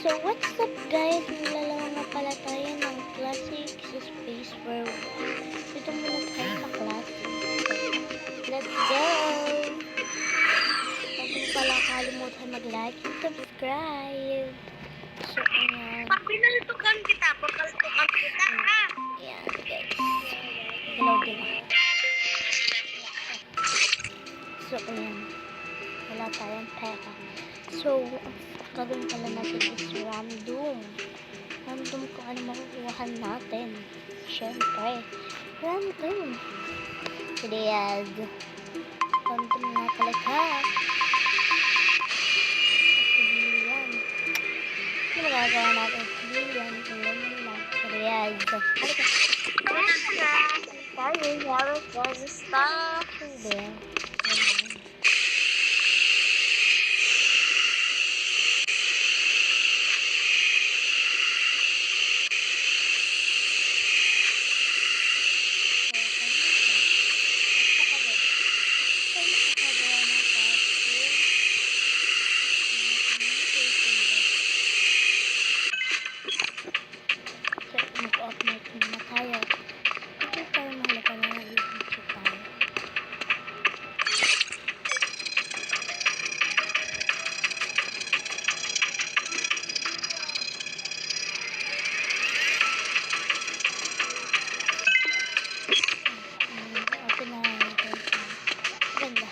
So, what's up guys? Maglalaro nga pala tayo ng classic sa Space War 1. Dito muna tayo sa classic. Let's go! Huwag mo pala kalimutan mag-like and subscribe. So, ayan. Pag pinaltukan kita, ha? Ayan, guys. Hello, diba? So, ayan. Wala tayong pera. So, ang gagawin pala natin is random. Random kung ano makukuha natin. Siyempre, random. Yes. Random na talaga. Civilian. Ano magagawa natin? Civilian. Tingnan mo lang. Yes. Hindi. Mag-upload muna tayo. Hindi tayo mahalaga na nag-YouTube tayo. Open na natin. Ganda.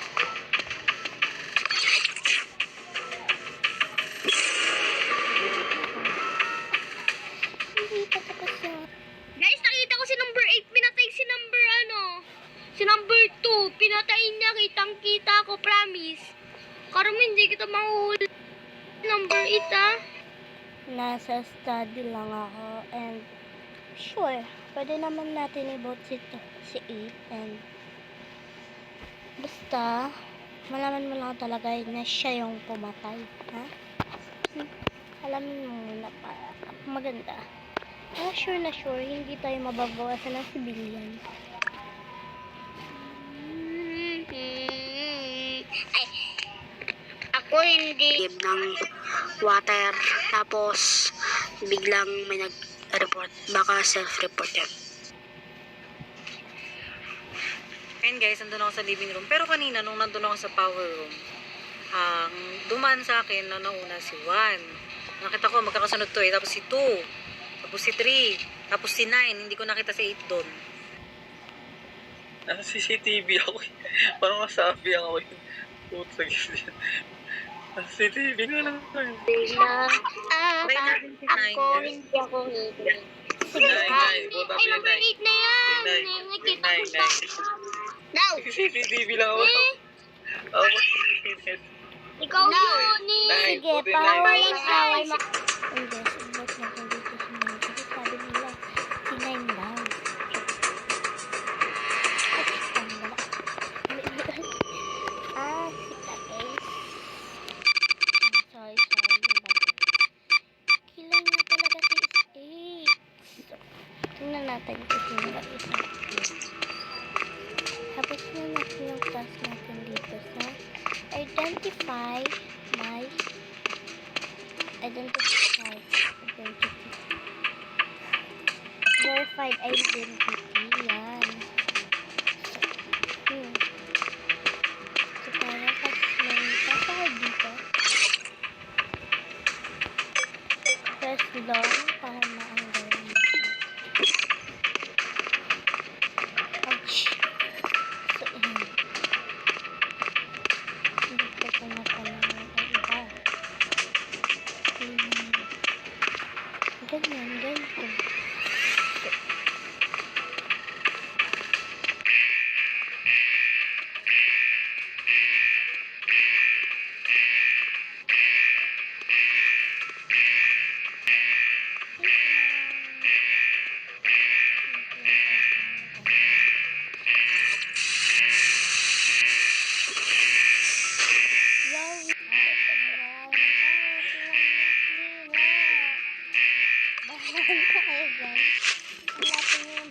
Hindi pa tapos yung Guys, nakita ko si number 8, pinatay si number Si number 2, pinatay niya, kitang-kita ko, promise. Carmen, hindi kita mahuhuli. Number 8, nasa study lang ako and sure, pwede naman natin i-vote si 8 and basta malaman mo lang talaga na siya yung pumatay, ha? Alamin mo muna para maganda. Sure na sure, hindi tayo mababawasan ng civilian. Ay, ako hindi. Ng water, tapos biglang may nag-report. Baka self-report yan. Ayun guys, nandun ako sa living room. Pero kanina, nung nandun ako sa power room, ang dumaan sa akin na nauna si 1. Nakita ko, magkakasunod to eh. Tapos si 2. Tapos si 3. Tapos si 9. Hindi ko nakita si 8 doon. Nasa CCTV ako eh. Parang masabi ako eh. Puta gisa. Nasa CCTV nga lang ako eh. Try natin si 9 guys. Hindi ako hindi. Nine, puta Ay, pila number 8 na yan. Nine. Nakita ko Nine. siya. Now, CCTV lang ako. Ako CCTV. ikaw yun eh. Nine, Sige, puti power nine. is guys. And yes, invite natin dito si 9. Kasi sabi nila, si 9 daw. Sita guys. Sorry. Kilay na talaga si 8. So, tingnan natin kung sino ba isa. Tapos na natin yung task natin dito sa identify verified identity. Yan. So, parang kasi may password dito. Press long para maanggal mo. Ouch. So, ayan. Dito ko na pala ang iba. Ganyan, ganito.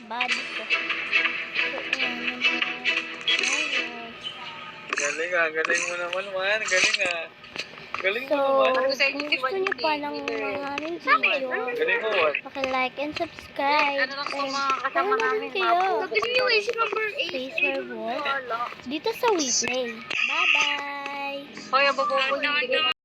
Body ko. So, ayan yung mga Galing ah, galing mo naman man. Galing ah. Galing So, mo naman. Ano sa inyo, kung si gusto Juan niyo pa hindi, ng winner. mga aming video, Galing mo, Juan. paki-like and subscribe. Ano lang po And mga kasama follow namin, din kayo. Sabi niyo eh, si number 8. Space for Wolf. Dito sa WePlay. Bye-bye! Hoy, abobo ko.